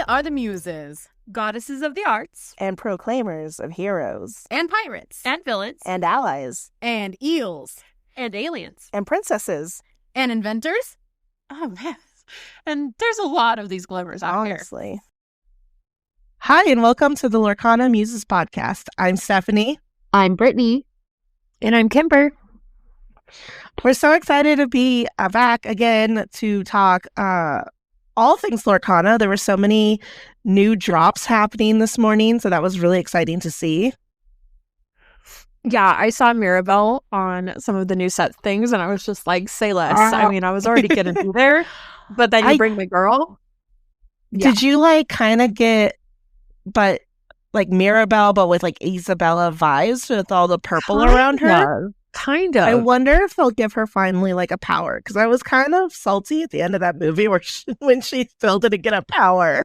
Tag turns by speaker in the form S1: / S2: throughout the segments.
S1: are the Muses,
S2: goddesses of the arts,
S3: and proclaimers of heroes,
S1: and pirates,
S2: and villains,
S3: and allies,
S1: and eels,
S2: and aliens,
S3: and princesses,
S1: and inventors.
S2: Oh, man. And there's a lot of these glimmers out
S3: honestly.
S2: here.
S3: Hi, and welcome to the Lorcana Muses podcast. I'm Stephanie.
S4: I'm Brittany.
S2: And I'm Kimber.
S3: We're so excited to be back again to talk all things Lorcana. There were so many new drops happening this morning, so that was really exciting to see.
S2: Yeah, I saw Mirabelle on some of the new set things, and I was just like, say less. I mean, I was already getting through there, but then you bring my girl.
S3: Yeah. Did you kind of get, but Mirabelle, but with Isabella vibes with all the purple around her?
S2: Kind of.
S3: I wonder if they'll give her finally a power, because I was kind of salty at the end of that movie when she still didn't get a power.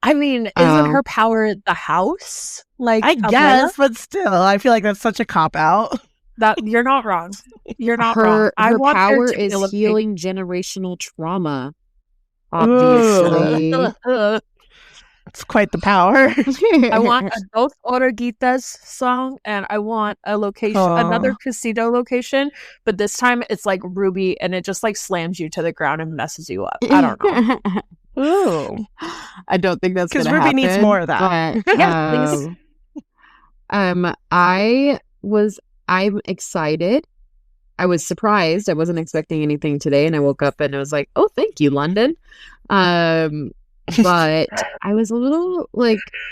S2: I mean, isn't her power the house?
S3: I guess, but still, I feel like that's such a cop-out.
S2: That you're not wrong. You're not wrong.
S4: Her
S2: want
S4: power is healing generational trauma. Obviously.
S3: It's quite the power.
S2: I want a Dos Oruguitas song, and I want a location, another casino location, but this time it's like Ruby, and it just slams you to the ground and messes you up. I don't know.
S3: Ooh.
S4: I don't think that's
S3: because Ruby needs more of that.
S4: But,
S2: yeah, please.
S4: I'm excited. I was surprised. I wasn't expecting anything today, and I woke up and I was like, "Oh, thank you, London." But I was a little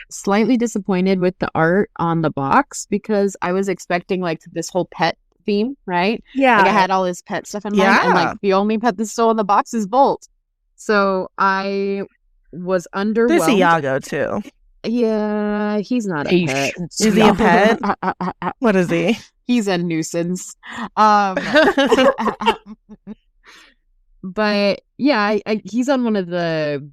S4: slightly disappointed with the art on the box, because I was expecting this whole pet theme, right?
S2: Yeah,
S4: I had all this pet stuff in mind, and the only pet that's still in the box is Bolt. So I was underwhelmed.
S3: There's Iago too.
S4: Yeah, he's not a pet.
S3: Is he a pet? What is he?
S4: He's a nuisance. But yeah, he's on one of the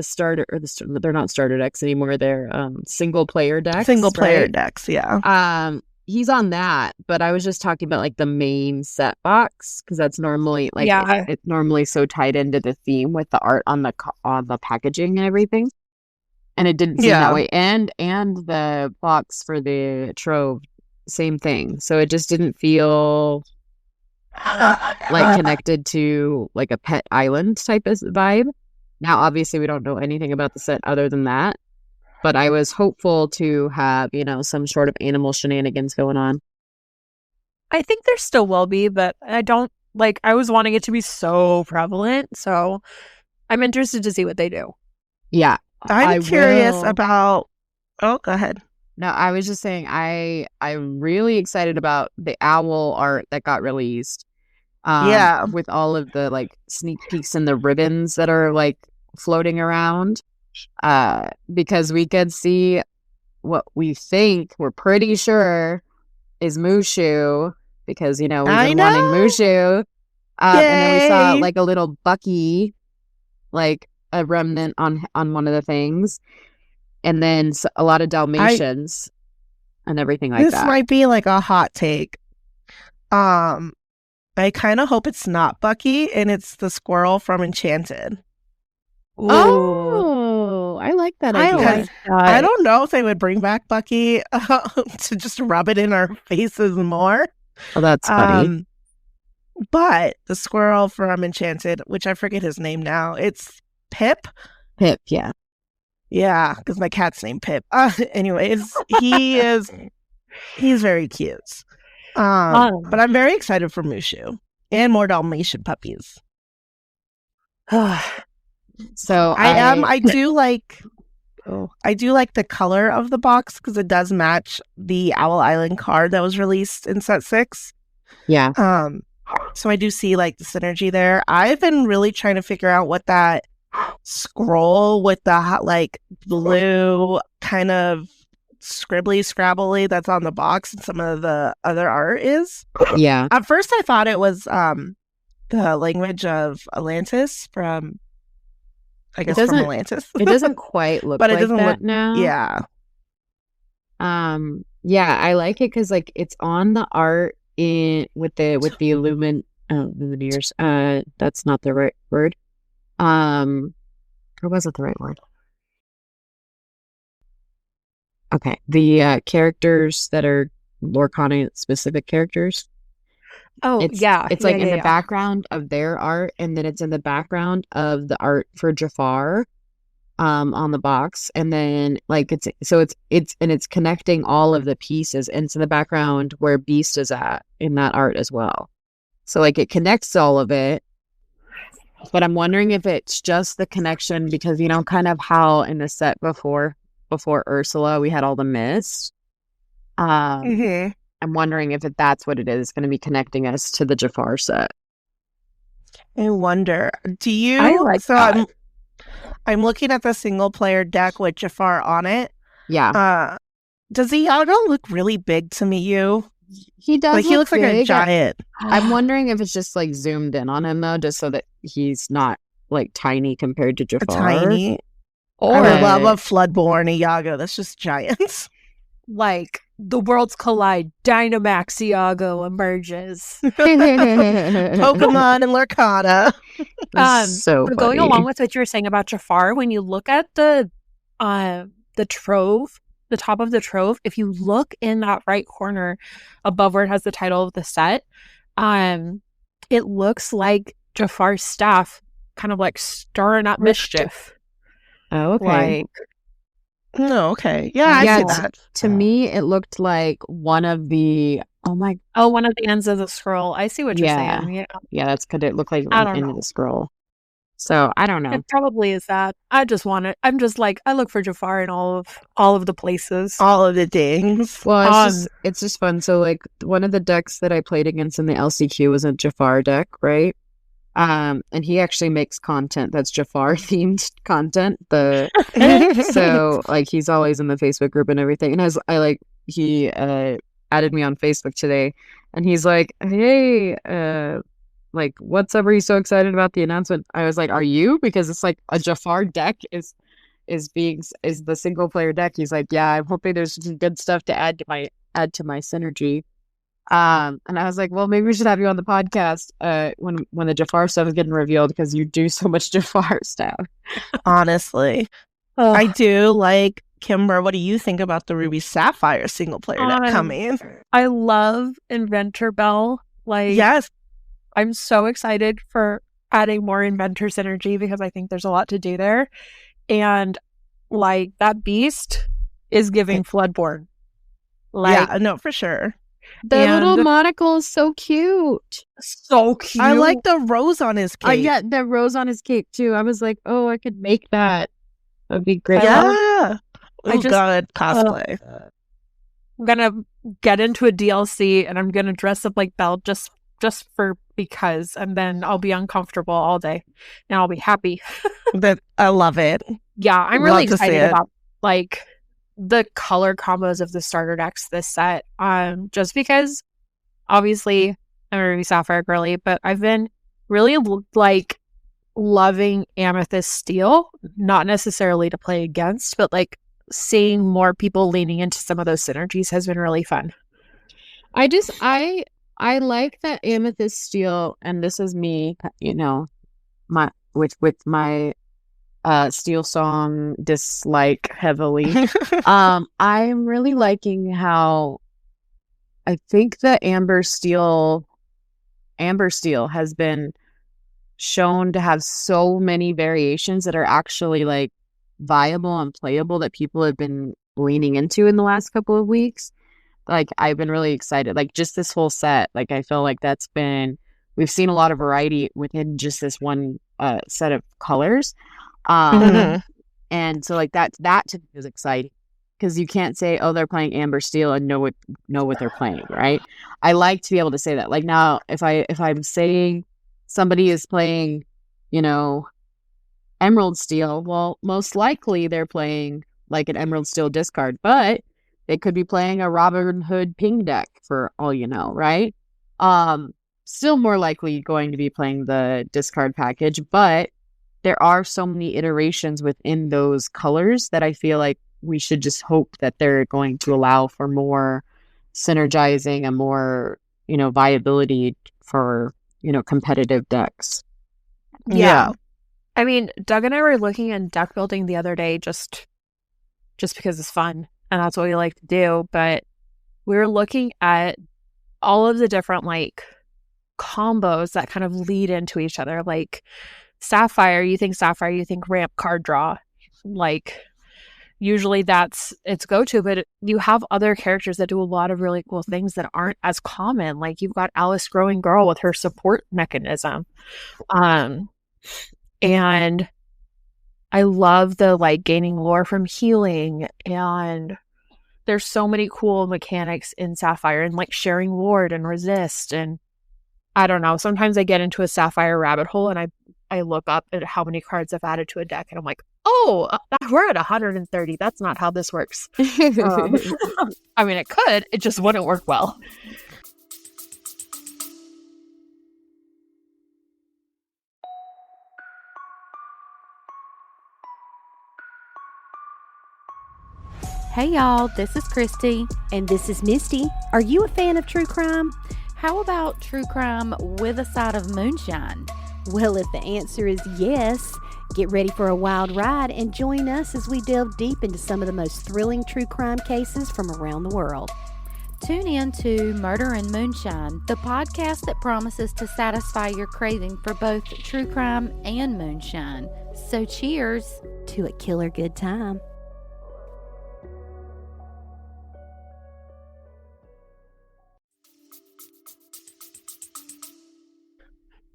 S4: starter, or they're not starter decks anymore. They're single player decks.
S3: Single player decks, yeah.
S4: He's on that, but I was just talking about the main set box, because that's normally it's normally so tied into the theme with the art on the packaging and everything, and it didn't seem that way. And the box for the trove, same thing. So it just didn't feel connected to a pet island type of vibe. Now, obviously, we don't know anything about the set other than that, but I was hopeful to have, some sort of animal shenanigans going on.
S2: I think there still will be, but I don't I was wanting it to be so prevalent, so I'm interested to see what they do.
S4: Yeah.
S3: I'm curious about... Oh, go ahead.
S4: No, I was just saying I'm really excited about the owl art that got released. With all of the sneak peeks and the ribbons that are floating around, because we could see what we're pretty sure is Mushu, because we've been wanting Mushu, and then we saw a little Bucky, a remnant on one of the things, and then a lot of Dalmatians and everything like that.
S3: This might be a hot take. I kind of hope it's not Bucky and it's the squirrel from Enchanted.
S4: Ooh. Oh, I like that idea.
S3: I don't know if they would bring back Bucky to just rub it in our faces more.
S4: Oh, that's funny.
S3: But the squirrel from Enchanted, which I forget his name now, it's Pip.
S4: Pip, yeah.
S3: Yeah, because my cat's named Pip. Anyways, he's very cute. But I'm very excited for Mushu and more Dalmatian puppies.
S4: So
S3: I do like the color of the box, because it does match the Owl Island card that was released in set 6.
S4: Yeah.
S3: So I do see the synergy there. I've been really trying to figure out what that scroll with the blue kind of scrabbly that's on the box and some of the other art is.
S4: Yeah.
S3: At first I thought it was the language of Atlantis from from Atlantis.
S4: It doesn't quite look
S3: but
S4: like
S3: it doesn't
S4: that
S3: look
S4: now.
S3: Yeah.
S4: Yeah, I like it because it's on the art with the Lumineers. That's not the right word. Or was it the right word? Okay, the characters that are Lorcana specific characters.
S2: Oh,
S4: It's
S2: yeah.
S4: it's like in the background of their art, and then it's in the background of the art for Jafar, on the box, and then like it's connecting all of the pieces, and it's in the background where Beast is at in that art as well. So like it connects all of it, but I'm wondering if it's just the connection because kind of how in the set before Ursula we had all the mist. I'm wondering if that's what it is going to be connecting us to the Jafar set.
S3: I wonder. Do you?
S2: I like that.
S3: I'm looking at the single player deck with Jafar on it.
S4: Yeah.
S3: Does Iago look really big to me?
S4: He does.
S3: Like he looks like a giant.
S4: I'm wondering if it's just like zoomed in on him though, just so that he's not like tiny compared to Jafar.
S3: Tiny.
S2: Or
S3: I love a Floodborn Iago. That's just giants.
S2: Like the worlds collide, Dynamax Iago emerges.
S3: Pokemon and Lorcana.
S4: So
S2: but going along with what you were saying about Jafar, when you look at the trove, the top of the trove, if you look in that right corner above where it has the title of the set, it looks like Jafar's staff kind of like stirring up mischief.
S4: Oh, okay.
S2: Like,
S3: no, okay. Yeah, I see that.
S4: To me, it looked like one of the
S2: one of the ends of the scroll. I see what you're saying.
S4: Yeah, that's could it look like one end of the scroll. So I don't know.
S2: It probably is that. I just want it. I'm just like I look for Jafar in all of the places,
S3: all of the things.
S4: Well, it's just fun. So like one of the decks that I played against in the LCQ was a Jafar deck, right? And he actually makes content that's Jafar themed content. So like he's always in the Facebook group and everything. And he added me on Facebook today, and he's like, "Hey, like what's up? Are you so excited about the announcement?" I was like, "Are you?" Because it's like a Jafar deck is the single player deck. He's like, "Yeah, I'm hoping there's some good stuff to add to my synergy." And I was like, well, maybe we should have you on the podcast when the Jafar stuff is getting revealed because you do so much Jafar stuff.
S3: Honestly. I do. Like, Kimber, what do you think about the Ruby Sapphire single player deck coming?
S2: I love Inventor Bell. Like,
S3: yes.
S2: I'm so excited for adding more Inventor synergy because I think there's a lot to do there. And like that Beast is giving Floodborn. Like,
S3: yeah, no, for sure.
S4: The little monocle is so cute.
S2: So cute.
S3: I like the rose on his cape.
S4: Yeah, the rose on his cape too. I was like, oh, I could make that. That'd be great.
S3: Yeah. God, cosplay.
S2: I'm gonna get into a DLC and I'm gonna dress up like Belle just because, and then I'll be uncomfortable all day and I'll be happy.
S3: But I love it.
S2: Yeah, I'm really excited about like the color combos of the starter decks this set. Just because obviously I'm a Ruby Sapphire girly, but I've been really like loving Amethyst Steel, not necessarily to play against, but like seeing more people leaning into some of those synergies has been really fun.
S4: I like that Amethyst Steel, and this is me, my with my Steel Song dislike heavily. I'm really liking how I think that Amber Steel has been shown to have so many variations that are actually like viable and playable that people have been leaning into in the last couple of weeks. Like I've been really excited. Like just this whole set, like I feel like we've seen a lot of variety within just this one set of colors. And so like that to me is exciting because you can't say, oh, they're playing Amber Steel and know what they're playing, right? I like to be able to say that. Like now, if I'm saying somebody is playing, Emerald Steel, well, most likely they're playing like an Emerald Steel discard, but they could be playing a Robin Hood ping deck for all you know, right? Still more likely going to be playing the discard package, but there are so many iterations within those colors that I feel like we should just hope that they're going to allow for more synergizing and more, viability for, competitive decks.
S2: Yeah. I mean, Doug and I were looking at deck building the other day just because it's fun. and that's what we like to do. But we were looking at all of the different like combos that kind of lead into each other. Like Sapphire, you think ramp card draw. Like usually that's its go-to, but you have other characters that do a lot of really cool things that aren't as common. Like you've got Alice Growing Girl with her support mechanism. And I love the like gaining lore from healing, and there's so many cool mechanics in Sapphire, and like sharing ward and resist, and I don't know. Sometimes I get into a Sapphire rabbit hole and I look up at how many cards I've added to a deck, and I'm like, oh, we're at 130. That's not how this works. I mean, it could. It just wouldn't work well.
S5: Hey y'all, this is Christy.
S6: And this is Misty. Are you a fan of true crime?
S5: How about true crime with a side of moonshine?
S6: Well, if the answer is yes, get ready for a wild ride and join us as we delve deep into some of the most thrilling true crime cases from around the world.
S5: Tune in to Murder and Moonshine, the podcast that promises to satisfy your craving for both true crime and moonshine. So cheers
S6: to a killer good time.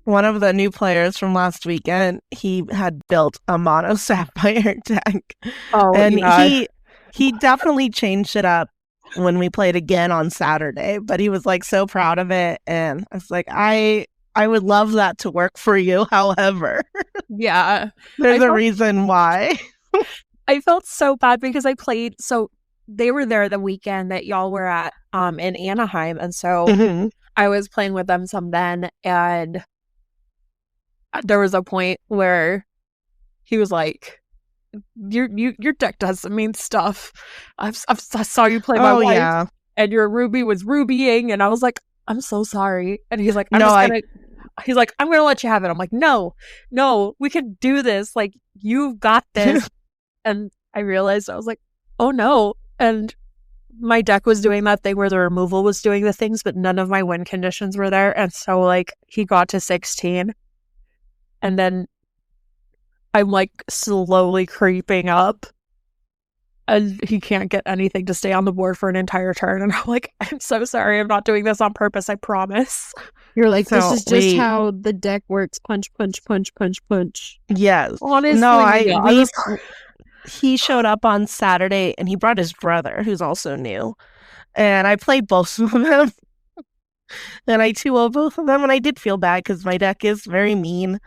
S3: One of the new players from last weekend, he had built a mono sapphire deck.
S2: Oh,
S3: and
S2: God.
S3: he definitely changed it up when we played again on Saturday, but he was like so proud of it, and I was like, I would love that to work for you. However,
S2: yeah,
S3: there's a reason why.
S2: I felt so bad because I played, so they were there the weekend that y'all were at in Anaheim, and so I was playing with them some then, and there was a point where he was like, your deck doesn't mean stuff. I saw you play my wife, and your ruby was rubying, and I was like, I'm so sorry. And he's like, I'm gonna let you have it. I'm like, no, we can do this. Like, you've got this. And I realized, I was like, oh no. And my deck was doing that thing where the removal was doing the things, but none of my win conditions were there. And so like he got to 16. And then I'm like slowly creeping up, and he can't get anything to stay on the board for an entire turn. And I'm like, I'm so sorry. I'm not doing this on purpose. I promise.
S4: You're like, this is just how the deck works. Punch, punch, punch, punch, punch.
S3: Yes.
S2: Honestly,
S3: no, he showed up on Saturday, and he brought his brother, who's also new. And I played both of them. And I 2-0 both of them, and I did feel bad because my deck is very mean.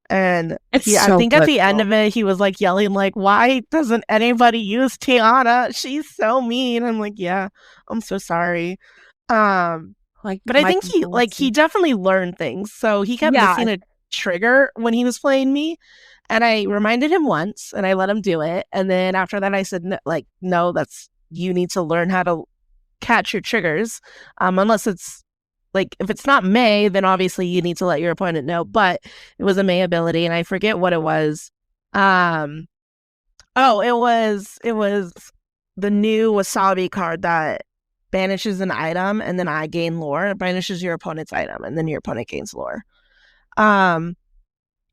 S3: And I think at the end of it, he was like yelling, like, why doesn't anybody use Tiana? She's so mean. I'm like, yeah, I'm so sorry. But I think he definitely learned things. So he kept missing a trigger when he was playing me. And I reminded him once, and I let him do it. And then after that, I said, no, you need to learn how to catch your triggers. Unless it's like, if it's not May, then obviously you need to let your opponent know. But it was a May ability, and I forget what it was. It was the new Wasabi card that banishes an item, and then I gain lore. It banishes your opponent's item, and then your opponent gains lore.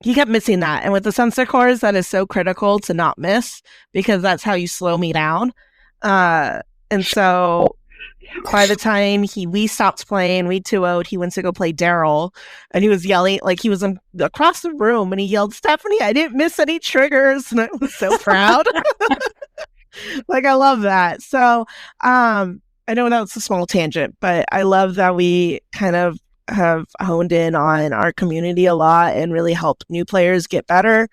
S3: He kept missing that, and with the Sunset Cores, that is so critical to not miss, because that's how you slow me down. And so by the time we stopped playing, we 2-0'd, he went to go play Daryl, and he was yelling, like he was across the room, and he yelled, Stephanie, I didn't miss any triggers, and I was so proud. Like, I love that. So I know that was a small tangent, but I love that we kind of have honed in on our community a lot and really helped new players get better.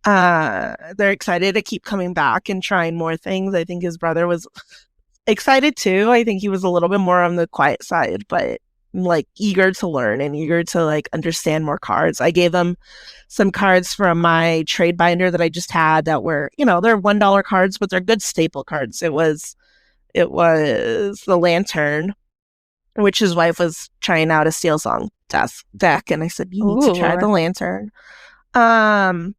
S3: They're excited to keep coming back and trying more things. I think his brother was excited too. I think he was a little bit more on the quiet side, but like eager to learn and eager to like understand more cards. I gave him some cards from my trade binder that I just had that were, they're $1 cards, but they're good staple cards. It was the Lantern, which his wife was trying out a Steel Song deck, and I said, you need to try the Lantern. So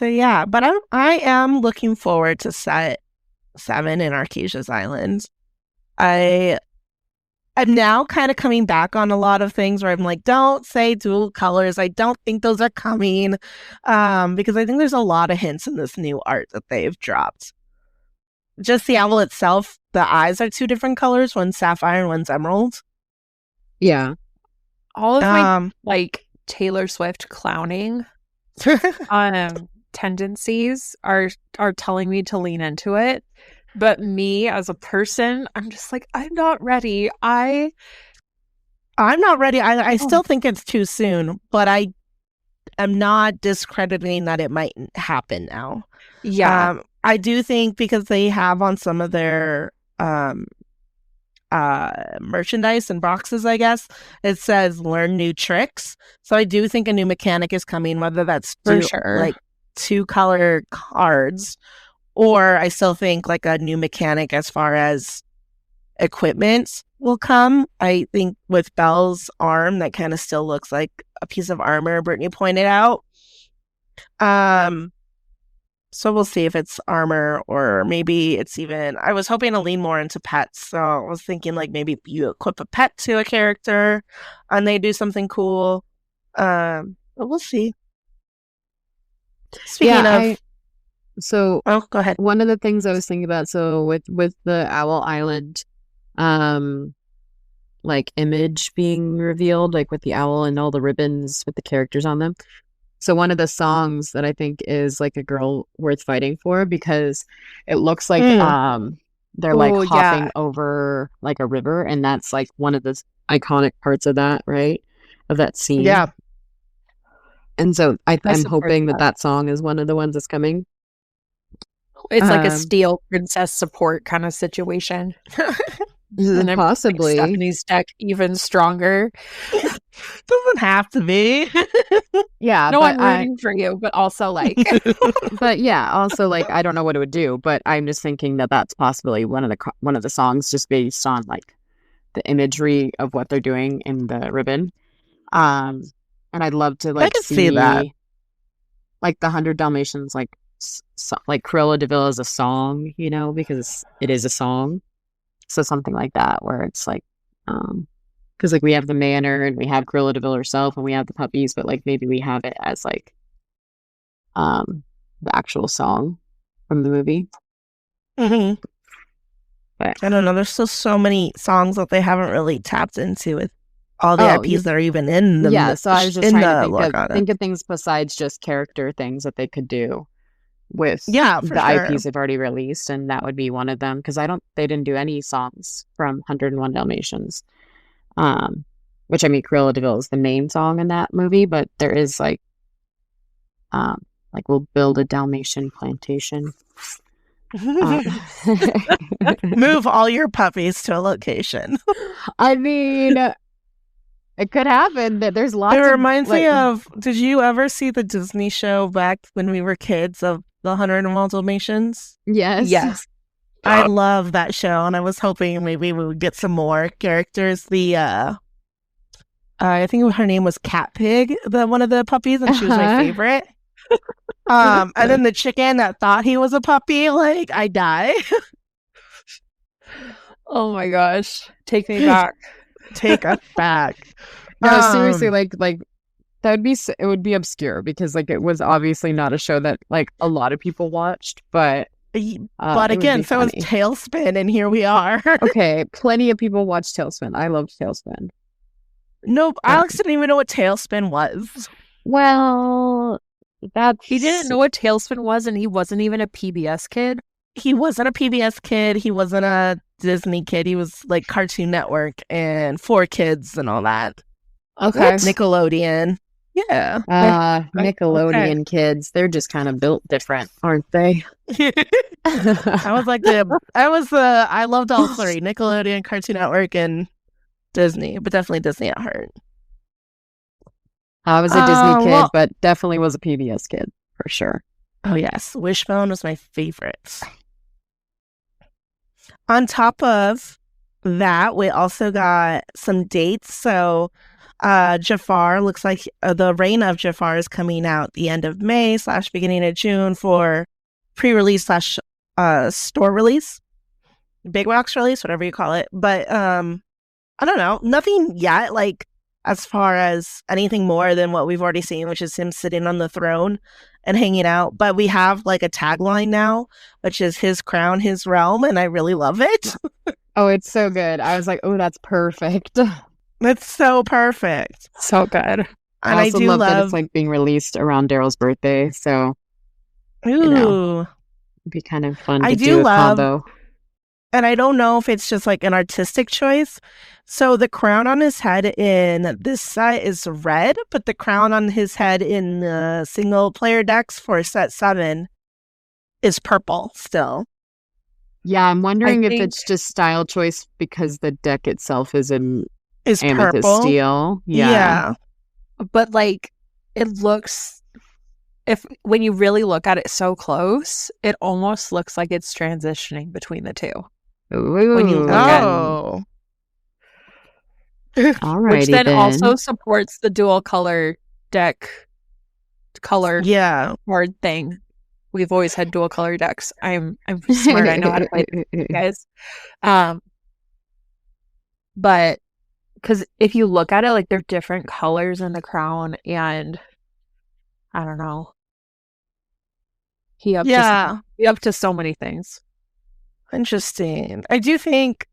S3: yeah, but I am looking forward to set 7 in Archasia's Island. I'm now kind of coming back on a lot of things where I'm like, don't say dual colors. I don't think those are coming, because I think there's a lot of hints in this new art that they've dropped. Just the owl itself, the eyes are 2 different colors. One's sapphire and one's emerald.
S4: Yeah.
S2: All of my like Taylor Swift clowning tendencies are telling me to lean into it. But me as a person, I'm just like, I'm not ready. I'm
S3: not ready. I still think it's too soon, but I am not discrediting that it might happen now.
S2: Yeah.
S3: I do think because they have on some of their merchandise and boxes, I guess, it says learn new tricks. So I do think a new mechanic is coming, whether that's
S2: for sure
S3: like 2 color cards, or I still think like a new mechanic as far as equipment will come. I think with Belle's arm, that kind of still looks like a piece of armor Brittany pointed out. So we'll see if it's armor, or maybe it's even, I was hoping to lean more into pets. So I was thinking like maybe you equip a pet to a character and they do something cool. But we'll see. Speaking of...
S4: So
S3: go ahead.
S4: One of the things I was thinking about, so with the Owl Island, like image being revealed, like with the owl and all the ribbons with the characters on them. So one of the songs that I think is like a girl worth fighting for, because it looks like they're like hopping over like a river, and that's like one of the iconic parts of that, right? Of that scene.
S3: Yeah.
S4: And so I'm hoping that song is one of the ones that's coming.
S2: It's like a Steel Princess support kind of situation.
S4: And possibly
S2: Stephanie's deck even stronger.
S3: Doesn't have to be.
S4: Yeah.
S2: No, I'm rooting for you, but also like
S4: but yeah, also like I don't know what it would do, but I'm just thinking that that's possibly one of the songs just based on like the imagery of what they're doing in the ribbon. And I'd love to like see that, like the 100 Dalmatians, like Cruella de Vil is a song, you know, because it is a song. So something like that, where it's like, because like we have the manor and we have Cruella de Vil herself and we have the puppies, but like maybe we have it as like, the actual song from the movie.
S3: Mm-hmm.
S4: But
S3: I don't know. There's still so many songs that they haven't really tapped into with all the IPs that are even in the
S4: so I was just trying to think of things besides just character things that they could do with the IPs they've already released, and that would be one of them, because they didn't do any songs from 101 Dalmatians, which I mean Cruella de Vil is the main song in that movie, but there is like we'll build a Dalmatian plantation.
S3: Move all your puppies to a location.
S4: I mean, it could happen. That there's lots.
S3: It reminds me of. Did you ever see the Disney show back when we were kids of the 101 Dalmatians?
S4: Yes.
S3: I love that show, and I was hoping maybe we would get some more characters. I think her name was Cat Pig, one of the puppies, and she was my favorite. And then the chicken that thought he was a puppy, like I die.
S2: Oh my gosh, take me back.
S3: Take us back.
S4: No, seriously, like it would be obscure, because like it was obviously not a show that like a lot of people watched, but
S3: again, so was Tailspin, and here we are.
S4: Okay, plenty of people watched Tailspin. I loved Tailspin.
S3: No, Alex didn't even know what Tailspin was.
S4: Well,
S2: he didn't know what Tailspin was, and he wasn't even a PBS kid.
S3: He wasn't a PBS kid. He wasn't a Disney kid. He was like Cartoon Network and 4Kids and all that.
S2: Okay.
S3: Nickelodeon. Yeah.
S4: Nickelodeon kids. They're just kind of built different, aren't they?
S3: I loved all three: Nickelodeon, Cartoon Network, and Disney, but definitely Disney at heart.
S4: I was a Disney kid, but definitely was a PBS kid for sure.
S3: Oh yes, Wishbone was my favorite. On top of that, we also got some dates. So Jafar, looks like the Reign of Jafar is coming out the end of May / beginning of June for pre-release / store release, big box release, whatever you call it. But I don't know, nothing yet, like as far as anything more than what we've already seen, which is him sitting on the throne and hanging out. But we have like a tagline now, which is his crown, his realm, and I really love it.
S4: Oh, it's so good. I was like, oh, that's perfect.
S3: It's so perfect.
S2: So good.
S3: And
S4: I also
S3: do
S4: love that it's like being released around Daryl's birthday, so
S3: ooh,
S4: it'd be kind of fun to
S3: I
S4: do a
S3: love,
S4: combo.
S3: and I don't know if it's just like an artistic choice. So the crown on his head in this set is red, but the crown on his head in the single player decks for set 7 is purple still.
S4: Yeah, I'm wondering if it's just style choice because the deck itself is in amethyst
S3: purple
S4: steel.
S3: Yeah.
S2: But like it looks, when you really look at it so close, it almost looks like it's transitioning between the two.
S4: Ooh.
S2: When you look
S3: Oh.
S4: Alrighty,
S2: which then also supports the dual color deck color card thing. We've always had dual color decks. I'm smart. I know how to play it, guys. But because if you look at it, like they're different colors in the crown, and I don't know. He up to so many things.
S3: Interesting. I do think,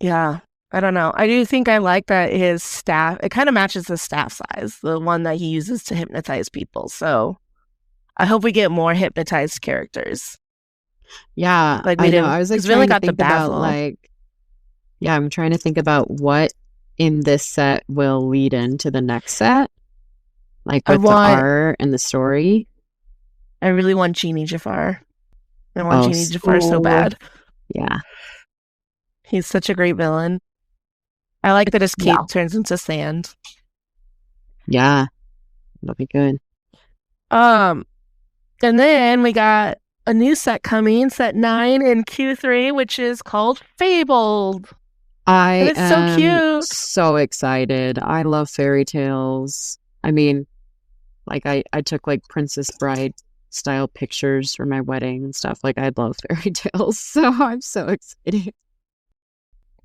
S3: I don't know. I do think I like that his staff, it kind of matches the staff size, the one that he uses to hypnotize people. So I hope we get more hypnotized characters.
S4: Yeah,
S3: like we
S4: know. I was like,
S3: we only got
S4: the basil. I'm trying to think about what in this set will lead into the next set, like with the art and the story.
S3: I really want Genie Jafar. I want Genie Jafar so bad.
S4: Yeah,
S3: he's such a great villain. I like that his cape turns into sand.
S4: Yeah, that'll be good.
S3: And then we got a new set coming, set 9 in Q3, which is called Fabled.
S4: It's
S3: so cute.
S4: So excited. I love fairy tales. I mean, like I took like Princess Bride style pictures for my wedding and stuff. Like I love fairy tales, so I'm so excited.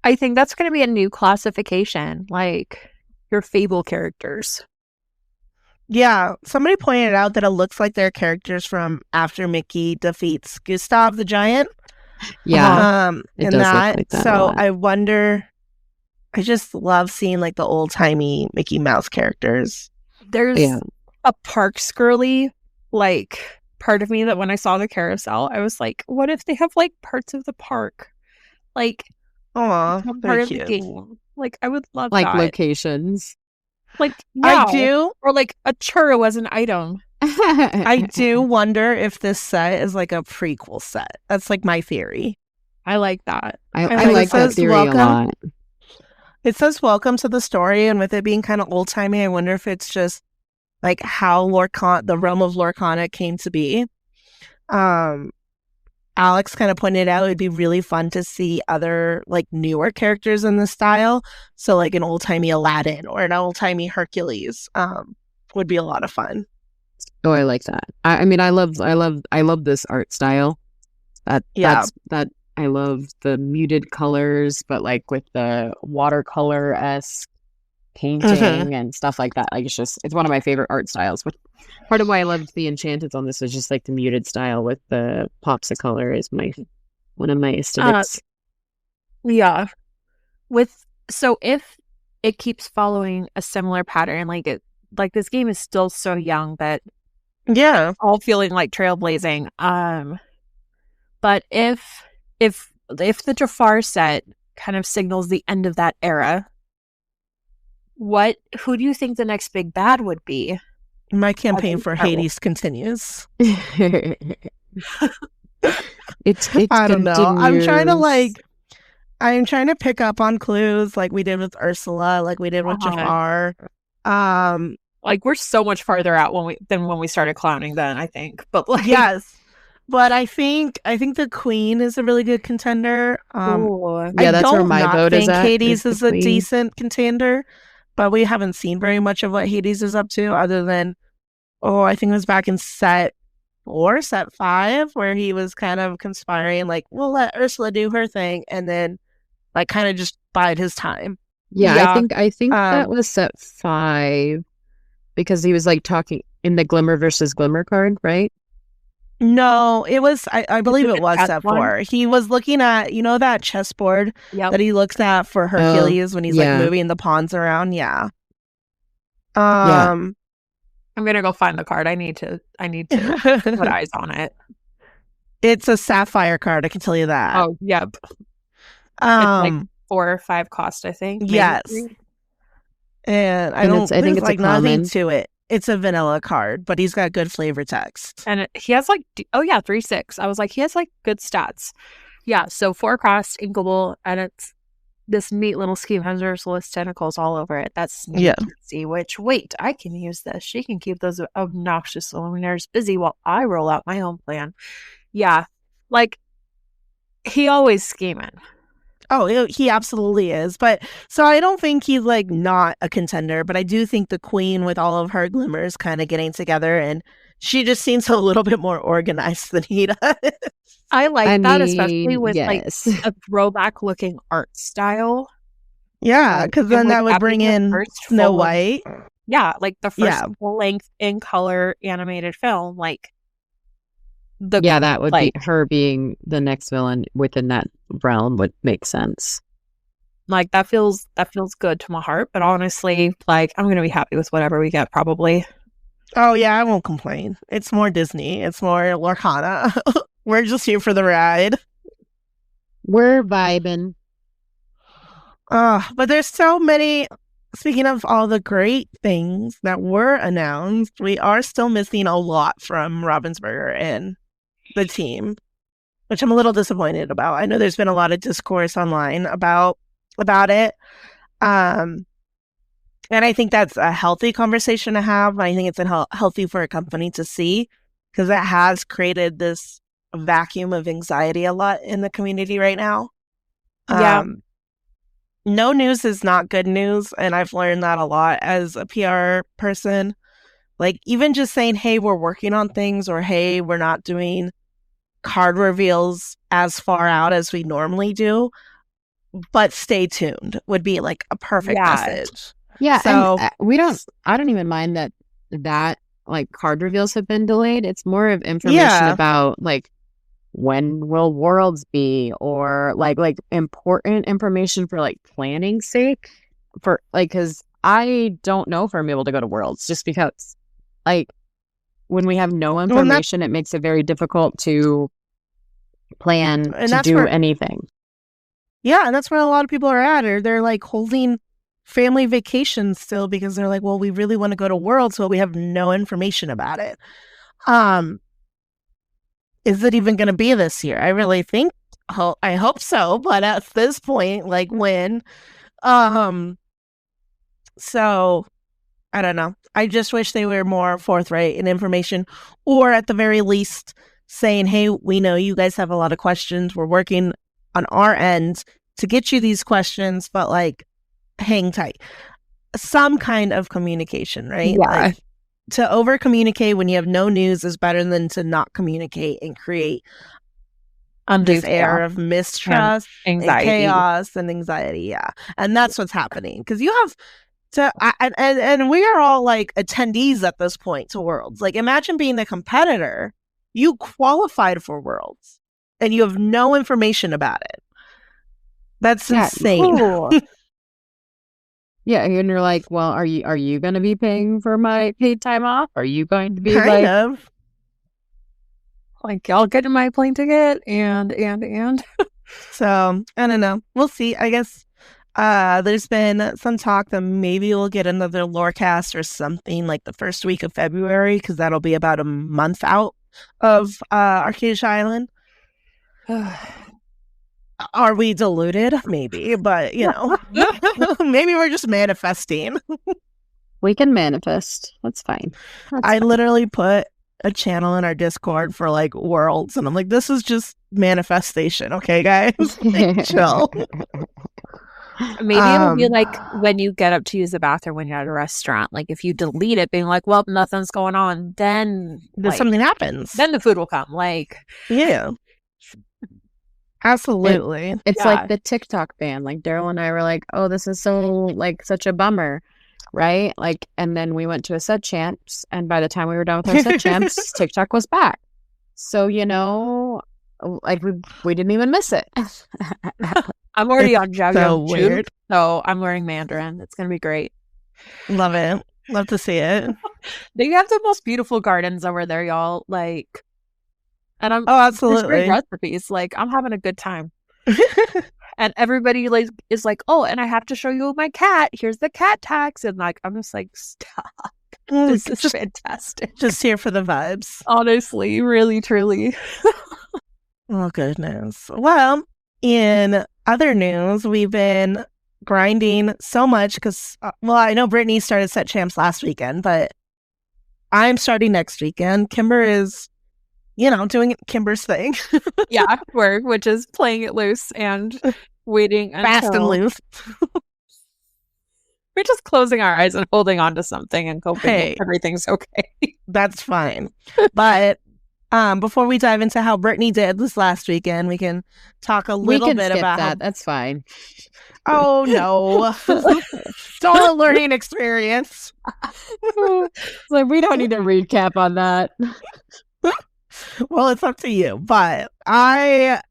S2: I think that's going to be a new classification, like your fable characters.
S3: Yeah, somebody pointed out that it looks like they're characters from after Mickey defeats Gustav the Giant.
S4: Yeah,
S3: in that. Like that so I wonder. I just love seeing like the old timey Mickey Mouse characters.
S2: There's a Parks girly like part of me that when I saw the carousel, I was like, what if they have like parts of the park, like
S3: part
S2: of the game? Like I would love
S4: like
S2: that.
S4: Locations.
S2: Like
S3: I do,
S2: or like a churro as an item.
S3: I do wonder if this set is like a prequel set. That's like my theory.
S2: I like that.
S4: I like that theory a lot.
S3: It says welcome to the story, and with it being kind of old timey, I wonder if it's just like how the realm of Lorcana came to be. Alex kind of pointed out it'd be really fun to see other like newer characters in the style. So like an old timey Aladdin or an old timey Hercules would be a lot of fun.
S4: Oh, I like that. I mean, I love this art style. That I love the muted colors, but like with the watercolor-esque painting and stuff like that. Like it's one of my favorite art styles. But part of why I loved the enchantments on this was just like the muted style with the pops of color is one of my aesthetics.
S2: Yeah. So if it keeps following a similar pattern, like this game is still so young that all feeling like trailblazing. But if the Jafar set kind of signals the end of that era, who do you think the next big bad would be?
S3: My campaign for Hades continues.
S4: It's
S3: I don't know. I'm trying to pick up on clues like we did with Ursula, like we did with Jafar.
S2: Like we're so much farther out than when we started clowning then, I think. But like
S3: yes. But I think the Queen is a really good contender.
S4: That's where my vote is at.
S3: Hades is a decent contender, but we haven't seen very much of what Hades is up to other than, I think it was back in set 4, set 5, where he was kind of conspiring, like, we'll let Ursula do her thing, and then like kind of just bide his time.
S4: Yeah, I think that was set 5 because he was like talking in the Glimmer versus Glimmer card, right?
S3: No, it was, I believe it was set 4. He was looking at, that chessboard that he looks at for Hercules when he's like moving the pawns around. Yeah.
S2: I'm gonna go find the card. I need to put eyes on it.
S3: It's a sapphire card, I can tell you that.
S2: Oh, yep. It's like 4 or 5 cost, I think. Maybe
S3: yes.
S2: 3.
S3: And I think it's like nothing to it. It's a vanilla card, but he's got good flavor text.
S2: And he has like 3/6. I was like, he has like good stats. Yeah, so 4 cost, inkable, and it's this neat little scheme has Ursula's tentacles all over it. That's see, which wait, I can use this. She can keep those obnoxious luminaires busy while I roll out my own plan. Yeah. Like he always scheming.
S3: Oh, he absolutely is. But so I don't think he's like not a contender, but I do think the queen with all of her glimmers kind of getting together, and she just seems a little bit more organized than he does.
S2: I like that, especially with like a throwback looking art style.
S3: Yeah, because then that would bring in Snow White.
S2: Yeah, like the first full length in color animated film, like
S4: that would be her being the next villain within that realm would make sense.
S2: Like that feels good to my heart, but honestly, like I'm gonna be happy with whatever we get probably.
S3: Oh yeah, I won't complain. It's more Disney. It's more Lorcana. We're just here for the ride.
S4: We're vibing.
S3: But there's so many. Speaking of all the great things that were announced, we are still missing a lot from Ravensburger and the team, which I'm a little disappointed about. I know there's been a lot of discourse online about it. And I think that's a healthy conversation to have. I think it's healthy for a company to see, because it has created this vacuum of anxiety a lot in the community right now. No news is not good news, and I've learned that a lot as a PR person. Like, even just saying, hey, we're working on things, or hey, we're not doing card reveals as far out as we normally do, but stay tuned would be like a perfect message.
S4: Yeah, so I don't even mind that like card reveals have been delayed. It's more of information about like when will Worlds be, or like important information for like planning sake, for like, because I don't know if I'm able to go to Worlds, just because like when we have no information, it makes it very difficult to plan to do anything.
S3: Yeah, and that's where a lot of people are at, or they're like holding family vacations still because they're like, well, we really want to go to Worlds, but we have no information about it. Is it even going to be this year? I really think, I hope so, but at this point, like when? So I don't know. I just wish they were more forthright in information, or at the very least saying, hey, we know you guys have a lot of questions. We're working on our end to get you these questions, but like hang tight. Some kind of communication, right?
S2: Yeah.
S3: Like, to over communicate when you have no news is better than to not communicate and create this air of mistrust, anxiety, and chaos, and anxiety. Yeah, and that's what's happening, because you have to, and we are all like attendees at this point to Worlds. Like, imagine being the competitor. You qualified for Worlds, and you have no information about it. That's insane.
S4: Cool. Yeah, and you're like, well, are you going to be paying for my paid time off? Are you going to be
S3: kind of
S2: like, I'll get my plane ticket and
S3: so I don't know. We'll see. I guess there's been some talk that maybe we'll get another Lorecast or something like the first week of February, because that'll be about a month out of Archazia Island. Are we deluded? Maybe, but maybe we're just manifesting.
S4: We can manifest. That's fine.
S3: I literally put a channel in our Discord for like Worlds, and I'm like, this is just manifestation, okay, guys? Like, chill.
S2: Maybe it'll be like when you get up to use the bathroom when you're at a restaurant. Like if you delete it, being like, "Well, nothing's going on," then
S3: something happens.
S2: Then the food will come. Like,
S3: yeah, absolutely.
S4: It's like the TikTok ban. Like Daryl and I were like, "Oh, this is so like such a bummer." Right? Like, and then we went to a set champs, and by the time we were done with our set champs, TikTok was back. So, like we didn't even miss it.
S2: I'm already on Jiao
S3: so
S2: weird. So I'm learning Mandarin. It's going to be great.
S3: Love it. Love to see it.
S2: They have the most beautiful gardens over there, y'all. Like, and
S3: absolutely.
S2: Great recipes. Like, I'm having a good time. And everybody like is like, "Oh, and I have to show you my cat. Here's the cat tax." And like, I'm just like, stop. This is fantastic.
S3: Just here for the vibes.
S2: Honestly, really, truly.
S3: Oh, goodness. Well, in other news, we've been grinding so much because, I know Brittany started set champs last weekend, but I'm starting next weekend. Kimber is, doing Kimber's thing.
S2: Yeah, which is playing it loose and waiting
S3: fast and loose.
S2: We're just closing our eyes and holding on to something and hoping everything's okay.
S3: That's fine. But before we dive into how Brittany did this last weekend, we can talk a little bit about
S4: that. That's fine.
S3: Oh no. It's all a learning experience.
S4: Like we don't need to recap on that.
S3: Well, it's up to you. But I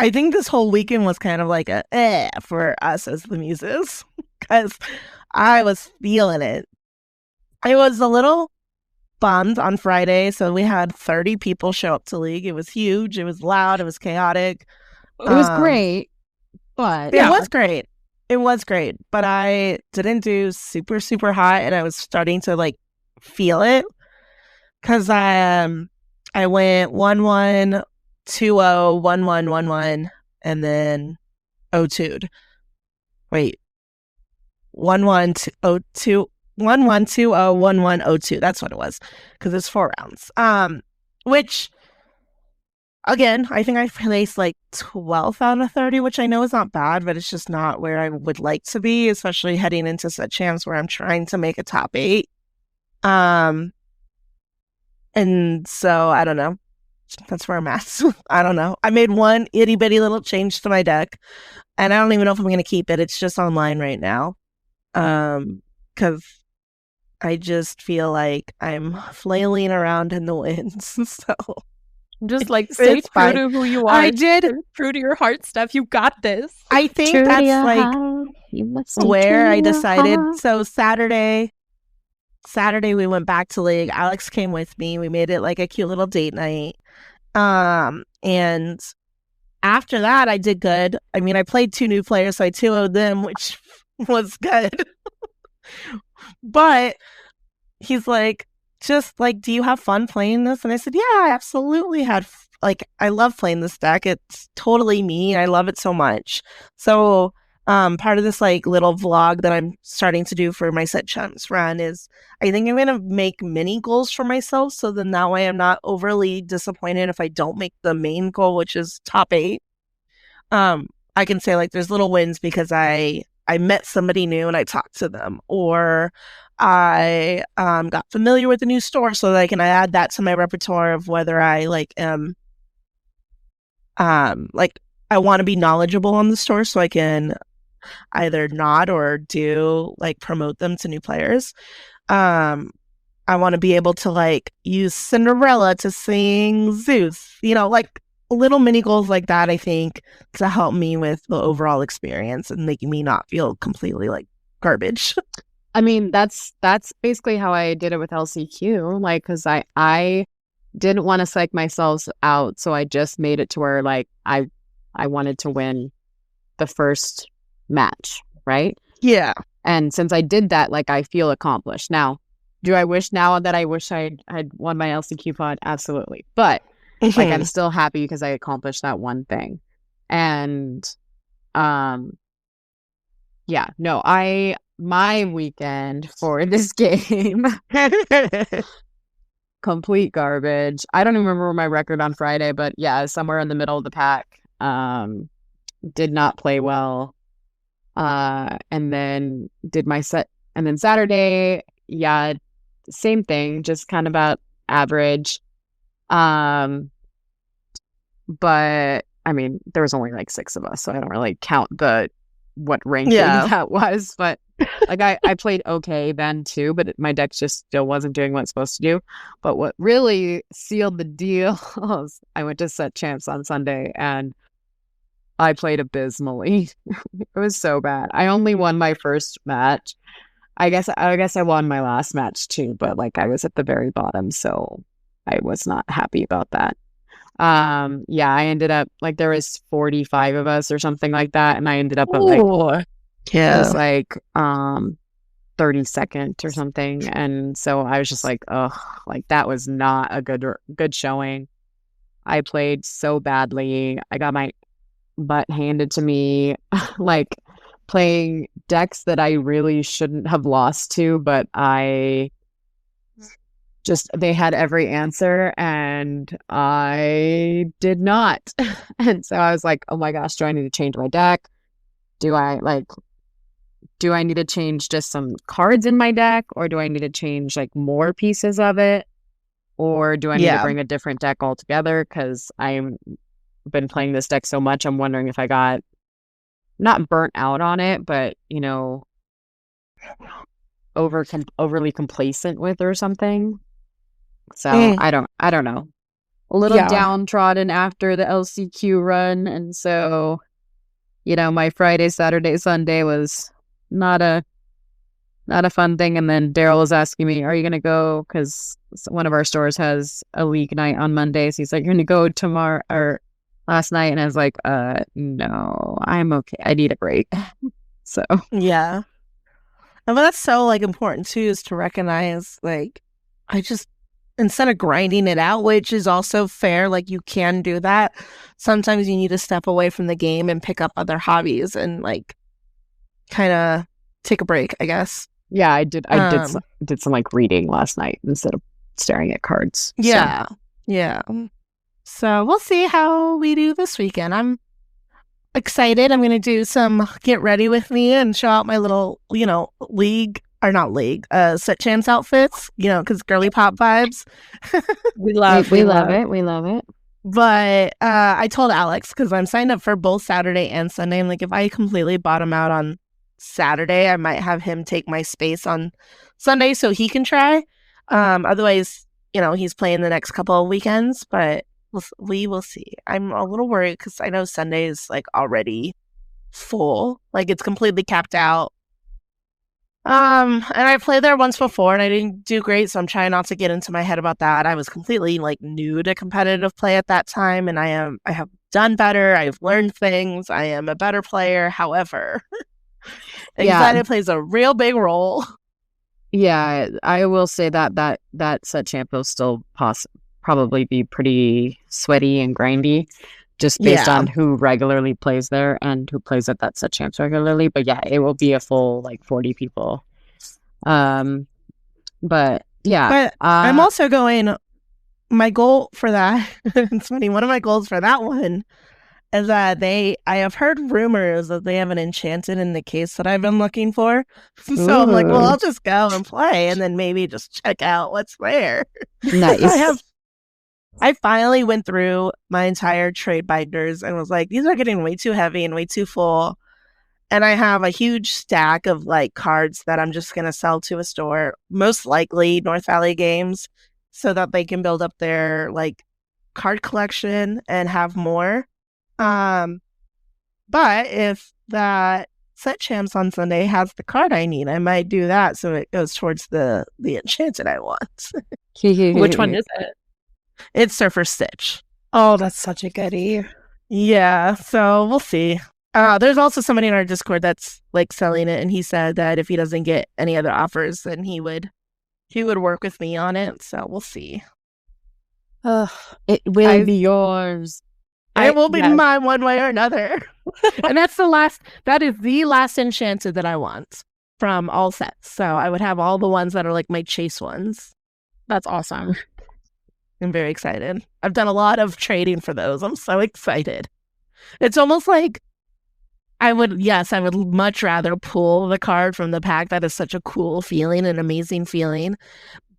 S3: think this whole weekend was kind of like a for us as the Muses. Because I was feeling it. I was a little bummed on Friday. So we had 30 people show up to League. It was huge. It was loud. It was chaotic.
S4: It was great. But
S3: it was great. It was great. But I didn't do super, super hot. And I was starting to like feel it. Because I went 1-1, 2-0, 1-1, 1-1, and then 0-2'd. Wait. 1-1, 2-0, 1-1, 2-0, 1-1, 0-2. That's what it was. Because it's 4 rounds. Which, again, I think I placed like 12th out of 30, which I know is not bad, but it's just not where I would like to be, especially heading into set champs where I'm trying to make a top 8. And so, I don't know. That's where I'm at. I don't know. I made one itty bitty little change to my deck, and I don't even know if I'm going to keep it. It's just online right now. Because I just feel like I'm flailing around in the winds. So
S2: just like stay true to who you are.
S3: I did.
S2: True to your heart stuff. You got this.
S3: I think
S6: True
S3: that's like where I decided. So Saturday we went back to League. Alex came with me. We made it like a cute little date night. And after that, I did good. I mean, I played 2 new players, so I 2-0'd them, which was good. But he's like, just like, do you have fun playing this? And I said, yeah, I absolutely had I love playing this deck. It's totally me. I love it so much. So part of this like little vlog that I'm starting to do for my set champs run is I think I'm going to make mini goals for myself. So then that way I'm not overly disappointed if I don't make the main goal, which is top 8. I can say like there's little wins because I met somebody new and I talked to them, or I got familiar with the new store so that I can add that to my repertoire of whether I I want to be knowledgeable on the store so I can either not or do like promote them to new players. I want to be able to like use Cinderella to sing Zeus, like little mini goals like that, I think, to help me with the overall experience and making me not feel completely like garbage.
S4: I mean, that's basically how I did it with LCQ, like, because I didn't want to psych myself out, so I just made it to where like I wanted to win the first match, right?
S3: Yeah.
S4: And since I did that, like, I feel accomplished. Now, do I wish I had won my LCQ pod? Absolutely. But like, I'm still happy because I accomplished that one thing. And yeah, no, my weekend for this game, complete garbage. I don't even remember my record on Friday, but yeah, somewhere in the middle of the pack. Did not play well. and then did my set. And then Saturday, yeah, same thing, just kind of about average. But I mean, there was only like 6 of us, so I don't really count what ranking that was. But like I played okay then too, but my deck just still wasn't doing what it's supposed to do. But what really sealed the deal was I went to set champs on Sunday and I played abysmally. It was so bad. I only won my first match. I guess I won my last match too, but like I was at the very bottom, so I was not happy about that. Yeah, I ended up like there was 45 of us or something like that, and I ended up at like it was like 32nd or something, and so I was just like, ugh, like that was not a good showing. I played so badly. I got my butt handed to me, like playing decks that I really shouldn't have lost to, but they had every answer and I did not. And so I was like, oh my gosh, do I need to change my deck? Do I need to change just some cards in my deck, or do I need to change like more pieces of it? Or do I need to bring a different deck altogether? Because I've been playing this deck so much, I'm wondering if I got not burnt out on it, but you know, overly complacent with or something. So I don't know. A little downtrodden after the LCQ run, and so you know, my Friday, Saturday, Sunday was not a fun thing. And then Daryl was asking me, "Are you gonna go?" Because one of our stores has a league night on Mondays. He's like, "You're gonna go tomorrow or last night?" And I was like, no, I'm okay. I need a break." So
S3: yeah. And that's so like important too, is to recognize like instead of grinding it out, which is also fair, like you can do that. Sometimes you need to step away from the game and pick up other hobbies and like kind of take a break, I guess.
S4: Yeah, I did some like reading last night instead of staring at cards.
S3: Yeah. So. Yeah. So we'll see how we do this weekend. I'm excited. I'm going to do some get ready with me and show out my little, you know, set champs outfits, you know, because girly pop vibes.
S4: We love it.
S3: But I told Alex, because I'm signed up for both Saturday and Sunday, I'm like, if I completely bottom out on Saturday, I might have him take my space on Sunday so he can try. Otherwise, you know, he's playing the next couple of weekends, but we will see. I'm a little worried because I know Sunday is like already full, like it's completely capped out. And I played there once before and I didn't do great, so I'm trying not to get into my head about that. I was completely like new to competitive play at that time, and I have done better. I've learned things. I am a better player. However, anxiety plays a real big role.
S4: Yeah, I will say that set champ will still probably be pretty sweaty and grindy, just based on who regularly plays there and who plays at that set champs regularly. But yeah, it will be a full like 40 people. But yeah,
S3: but I'm also going. My goal for that, it's funny. One of my goals for that one is that I have heard rumors that they have an enchanted in the case that I've been looking for. So I'm like, well, I'll just go and play and then maybe just check out what's there.
S4: Nice.
S3: I finally went through my entire trade binders and was like, these are getting way too heavy and way too full. And I have a huge stack of like cards that I'm just going to sell to a store, most likely North Valley Games, so that they can build up their like card collection and have more. But if that set champs on Sunday has the card I need, I might do that so it goes towards the enchanted I want.
S2: Which one is it?
S3: It's Surfer Stitch.
S2: Oh, that's such a goodie.
S3: Yeah, so we'll see. There's also somebody in our Discord that's like selling it, and he said that if he doesn't get any other offers, then he would work with me on it. So we'll see.
S4: It will be yours.
S3: It will be mine one way or another. And that is the last enchanted that I want from all sets. So I would have all the ones that are like my chase ones.
S2: That's awesome.
S3: I'm very excited. I've done a lot of trading for those. I'm so excited. It's almost like I would much rather pull the card from the pack. That is such a cool feeling, an amazing feeling.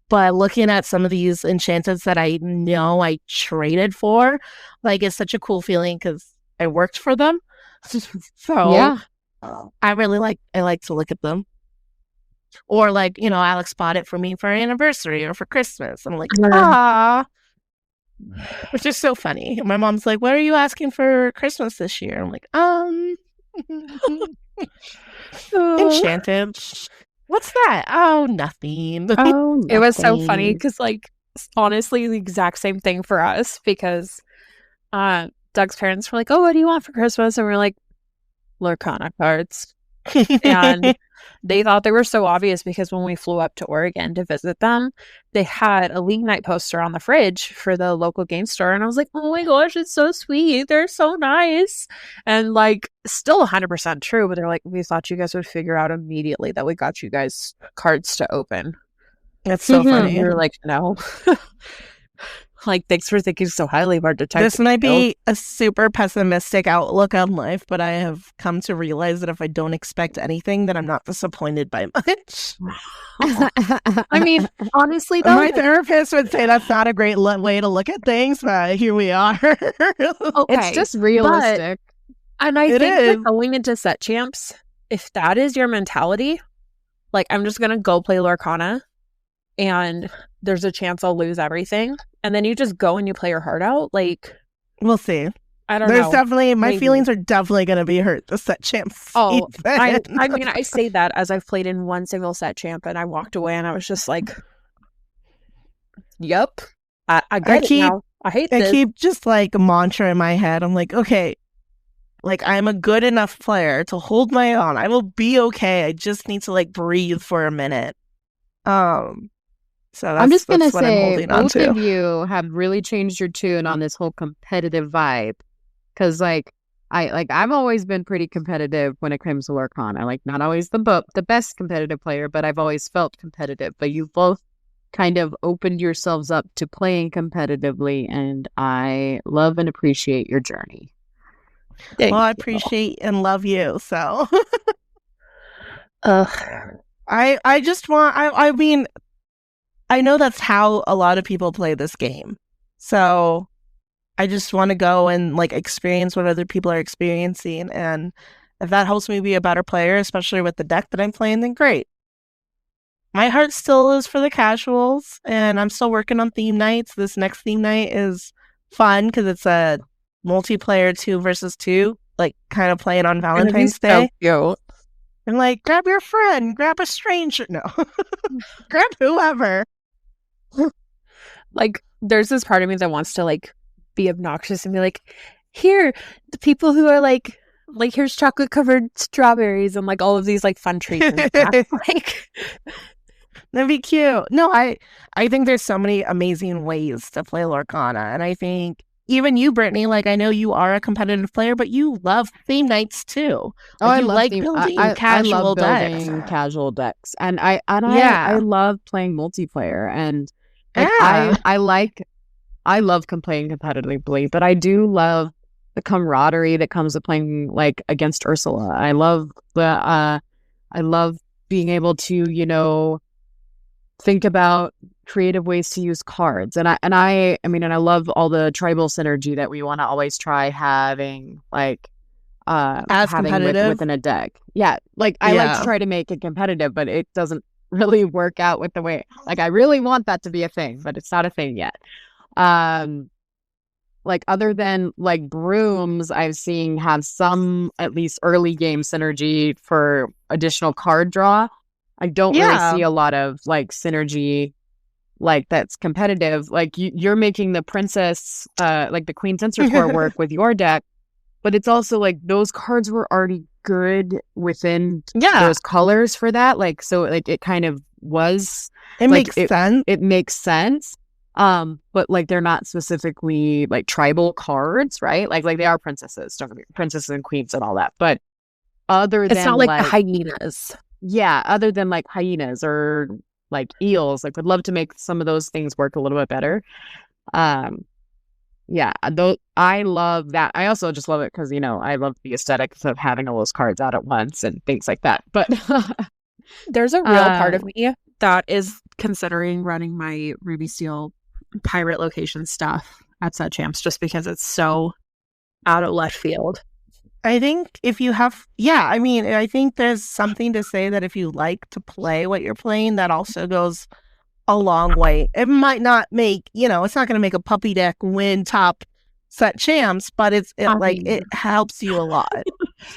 S3: But looking at some of these enchantments that I know I traded for, like, it's such a cool feeling because I worked for them. So
S4: Yeah.
S3: I like to look at them. Or like, Alex bought it for me for our anniversary or for Christmas. I'm like, which is so funny. My mom's like, what are you asking for Christmas this year? I'm like, Enchanted. What's that? Oh, nothing.
S4: Oh,
S2: It was so
S4: nothing.
S2: funny because, like, honestly, the exact same thing for us because Doug's parents were like, oh, what do you want for Christmas? And we're like, Lorcana cards. And they thought they were so obvious because when we flew up to Oregon to visit them, they had a League Night poster on the fridge for the local game store. And I was like, oh my gosh, it's so sweet. They're so nice. And like, still 100% true. But they're like, we thought you guys would figure out immediately that we got you guys cards to open.
S3: That's so funny.
S2: We were like, no. Like, thanks for thinking so highly of our detective.
S3: This might be a super pessimistic outlook on life, but I have come to realize that if I don't expect anything, then I'm not disappointed by much.
S2: I mean, honestly, though,
S3: my therapist would say that's not a great way to look at things, but here we are.
S4: It's just realistic.
S2: And I think that going into set champs, if that is your mentality, like, I'm just going to go play Lorcana and there's a chance I'll lose everything. And then you just go and you play your heart out. Like,
S3: we'll see.
S2: I don't know.
S3: There's definitely, my feelings are definitely going to be hurt the set champs.
S2: Oh, I mean, I say that as I've played in one single set champ and I walked away and I was just like, yep, I get it now. I hate this.
S3: I keep just like a mantra in my head. I'm like, okay, like, I'm a good enough player to hold my own. I will be okay. I just need to like breathe for a minute. So
S4: I'm just gonna say, both of you have really changed your tune on this whole competitive vibe. Because I've always been pretty competitive when it comes to Lorcana. Like, not always the best competitive player, but I've always felt competitive. But you've both kind of opened yourselves up to playing competitively, and I love and appreciate your journey.
S3: I appreciate and love you. So, I just want. I mean, I know that's how a lot of people play this game. So I just want to go and like experience what other people are experiencing. And if that helps me be a better player, especially with the deck that I'm playing, then great. My heart still is for the casuals, and I'm still working on theme nights. This next theme night is fun because it's a multiplayer 2 versus 2, like kind of playing on Valentine's Day.
S2: So cute.
S3: And like, grab your friend, grab a stranger. No, grab whoever.
S2: Like, there's this part of me that wants to like be obnoxious and be like, here, the people who are like here's chocolate covered strawberries and like all of these like fun treats and stuff. Like,
S3: that'd be cute. No, I think there's so many amazing ways to play Lorcana, and I think even you, Brittany, like, I know you are a competitive player, but you love theme nights too. Like,
S4: I
S3: you
S4: love
S3: like
S4: theme.
S3: building
S4: I
S3: casual
S4: love
S3: decks.
S4: building casual decks, and I love playing multiplayer, and like,
S3: Yeah.
S4: I love playing competitively, but I do love the camaraderie that comes with playing like against Ursula. I love being able to, think about creative ways to use cards. And I love all the tribal synergy that we want to always try having, like
S3: As
S4: having
S3: competitive
S4: within a deck. Yeah. Like, I like to try to make it competitive, but it doesn't really work out with the way, like, I really want that to be a thing, but it's not a thing yet. Like, other than like brooms, I've seen have some at least early game synergy for additional card draw. I don't really see a lot of like synergy like that's competitive. Like, you're making the princess, like the Queen Tensor Core work with your deck, but it's also like those cards were already good within those colors for that. Like, so like it kind of was.
S3: It
S4: like,
S3: makes sense.
S4: It makes sense. But like, they're not specifically like tribal cards, right? Like they are princesses, don't get me wrong, princesses and queens and all that. But other than
S2: it's not like the hyenas.
S4: Yeah, other than like hyenas or like eels, like would love to make some of those things work a little bit better. yeah, though I love that. I also just love it because I love the aesthetics of having all those cards out at once and things like that. But
S2: there's a real part of me that is considering running my Ruby Steel pirate location stuff at Set Champs just because it's so out of left field.
S3: I think if you have, I think there's something to say that if you like to play what you're playing, that also goes a long way. It might not make, it's not going to make a puppy deck win top Set Champs, but it helps you a lot.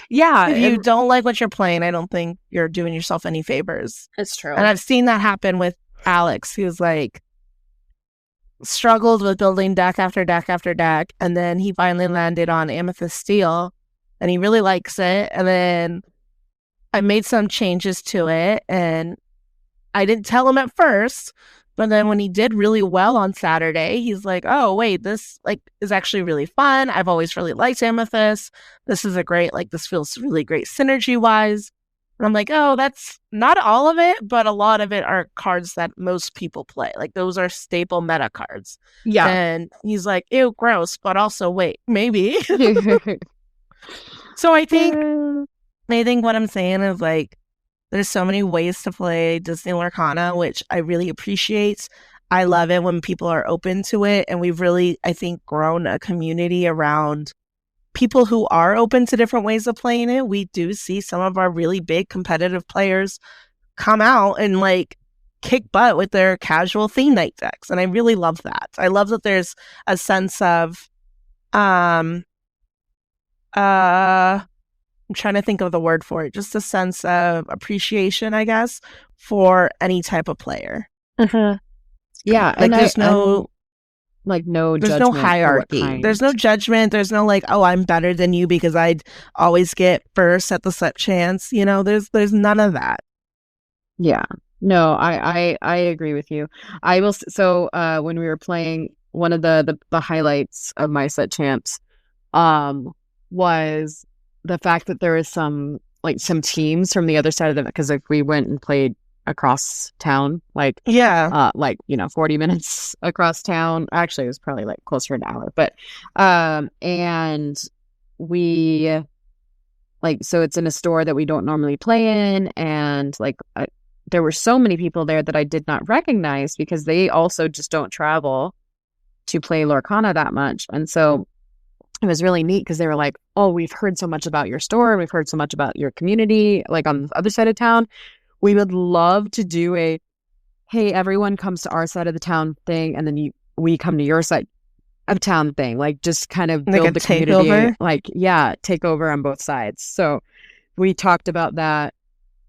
S2: Yeah.
S3: If you don't like what you're playing, I don't think you're doing yourself any favors.
S2: It's true.
S3: And I've seen that happen with Alex, who's struggled with building deck after deck after deck, and then he finally landed on Amethyst Steel, and he really likes it. And then I made some changes to it, and I didn't tell him at first, but then when he did really well on Saturday, he's like, oh, wait, this is actually really fun. I've always really liked Amethyst. This is a great, this feels really great synergy-wise. And I'm like, oh, that's not all of it, but a lot of it are cards that most people play. Those are staple meta cards.
S2: Yeah.
S3: And he's like, ew, gross, but also, wait, maybe. So I think what I'm saying is, there's so many ways to play Disney Lorcana, which I really appreciate. I love it when people are open to it. And we've really, I think, grown a community around people who are open to different ways of playing it. We do see some of our really big competitive players come out and kick butt with their casual theme night decks. And I really love that. I love that there's a sense of, I'm trying to think of the word for it, just a sense of appreciation, I guess, for any type of player.
S4: Mm-hmm. Yeah.
S3: And there's no hierarchy. There's no judgment. There's no oh, I'm better than you because I'd always get first at the Set Chance. There's none of that.
S4: Yeah. No, I agree with you. I will. So when we were playing, one of the highlights of my Set Champs was the fact that there is some teams from the other side of the, because we went and played across town, 40 minutes across town. Actually, it was probably closer to an hour, but and we so it's in a store that we don't normally play in, and there were so many people there that I did not recognize because they also just don't travel to play Lorcana that much. And so it was really neat because they were like, oh, we've heard so much about your store, we've heard so much about your community on the other side of town. We would love to do a, hey, everyone comes to our side of the town thing, and then we come to your side of town thing. Just kind of build the community. Takeover? Take over on both sides. So we talked about that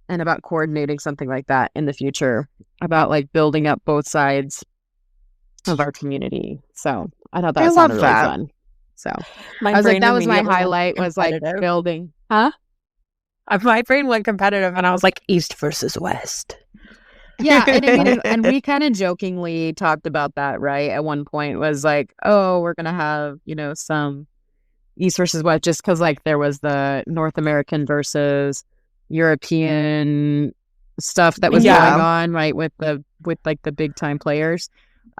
S4: and about coordinating something like that in the future, about building up both sides of our community. So I thought that sounded really fun. So I was that was my highlight, was building. Huh?
S2: My brain went competitive, and I was like, East versus West.
S4: Yeah, and we kind of jokingly talked about that, right? At one point, was oh, we're gonna have some East versus West, just because there was the North American versus European stuff that was going on, right? With the big time players.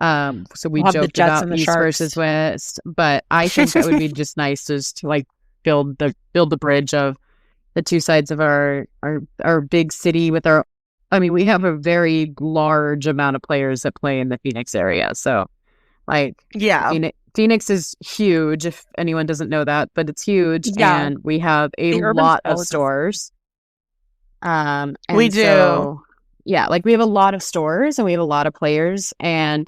S4: So we joked about East versus West, but I think that would be just nice just to build the bridge of the two sides of our big city with our, we have a very large amount of players that play in the Phoenix area. So Phoenix is huge, if anyone doesn't know that, but it's huge. Yeah. And we have a lot of stores. We do. So, we have a lot of stores and we have a lot of players, and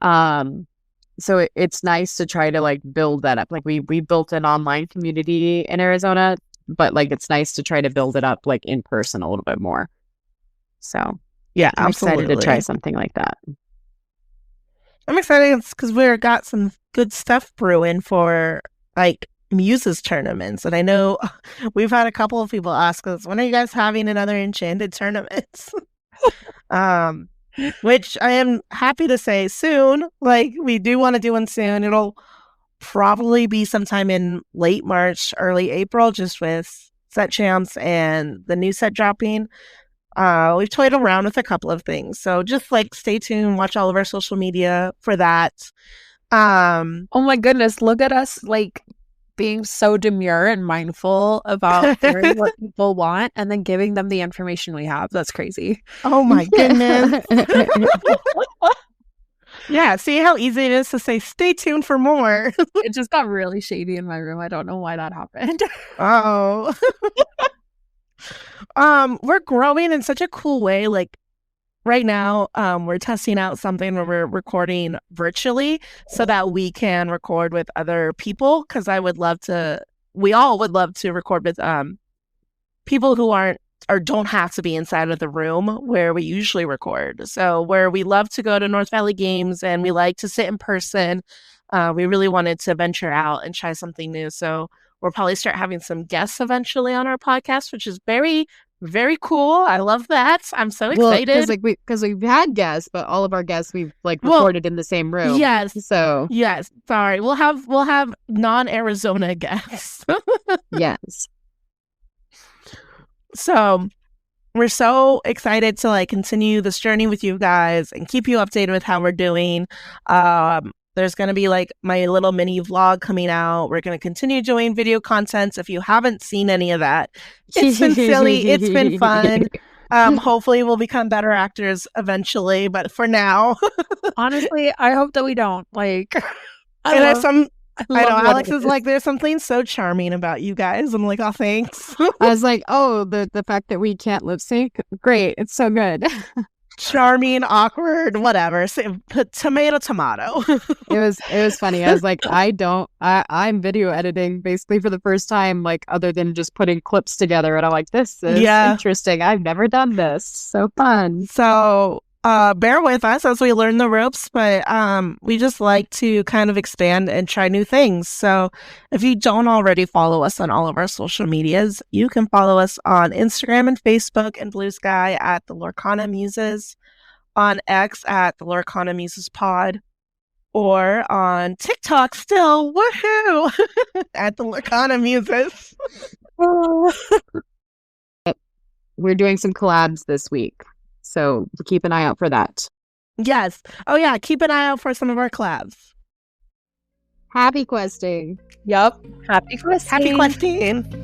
S4: so it's nice to try to build that up. We built an online community in Arizona, but it's nice to try to build it up in person a little bit more. So
S3: yeah,
S4: I'm
S3: absolutely
S4: excited to try something like that.
S3: I'm excited because we've got some good stuff brewing for Muses tournaments, and I know we've had a couple of people ask us, when are you guys having another Enchanted tournament? Which I am happy to say soon. We do want to do one soon. It'll probably be sometime in late March, early April, just with Set Champs and the new set dropping. We've toyed around with a couple of things, so just stay tuned, watch all of our social media for that.
S2: Oh my goodness, look at us like being so demure and mindful about hearing what people want and then giving them the information we have. That's crazy.
S3: Oh my goodness. Yeah, see how easy it is to say stay tuned for more.
S2: It just got really shady in my room. I don't know why that happened.
S3: Oh. We're growing in such a cool way. Like right now, we're testing out something where we're recording virtually so that we can record with other people, because we all would love to record with people who aren't or don't have to be inside of the room where we usually record. So where we love to go to North Valley Games and we like to sit in person, we really wanted to venture out and try something new. So we'll probably start having some guests eventually on our podcast, which is very, very cool. I love that. I'm so excited.
S4: Because we've had guests, but all of our guests we've recorded in the same room.
S3: Yes.
S4: So
S3: yes. Sorry. We'll have non-Arizona guests.
S4: Yes.
S3: So we're so excited to continue this journey with you guys and keep you updated with how we're doing. There's going to be my little mini vlog coming out. We're going to continue doing video content. If you haven't seen any of that, it's been silly. It's been fun. Hopefully we'll become better actors eventually. But for now,
S2: honestly, I hope that we don't.
S3: I know Alex is there's something so charming about you guys. I'm like, oh, thanks.
S4: I was like, oh, the fact that we can't lip sync, great, it's so good.
S3: Charming, awkward, whatever. Tomato.
S4: It was funny. I was like, I'm video editing basically for the first time, other than just putting clips together, and I'm like, this is interesting. I've never done this. So fun.
S3: So bear with us as we learn the ropes, but we just like to kind of expand and try new things. So if you don't already follow us on all of our social medias, you can follow us on Instagram and Facebook and Blue Sky at the Lorcana Muses, on X at the Lorcana Muses Pod, or on TikTok still, woohoo, at the Lorcana Muses.
S4: We're doing some collabs this week, so keep an eye out for that.
S3: Yes. Oh yeah, keep an eye out for some of our collabs.
S4: Happy questing.
S2: Yup. Happy questing.
S3: Happy questing.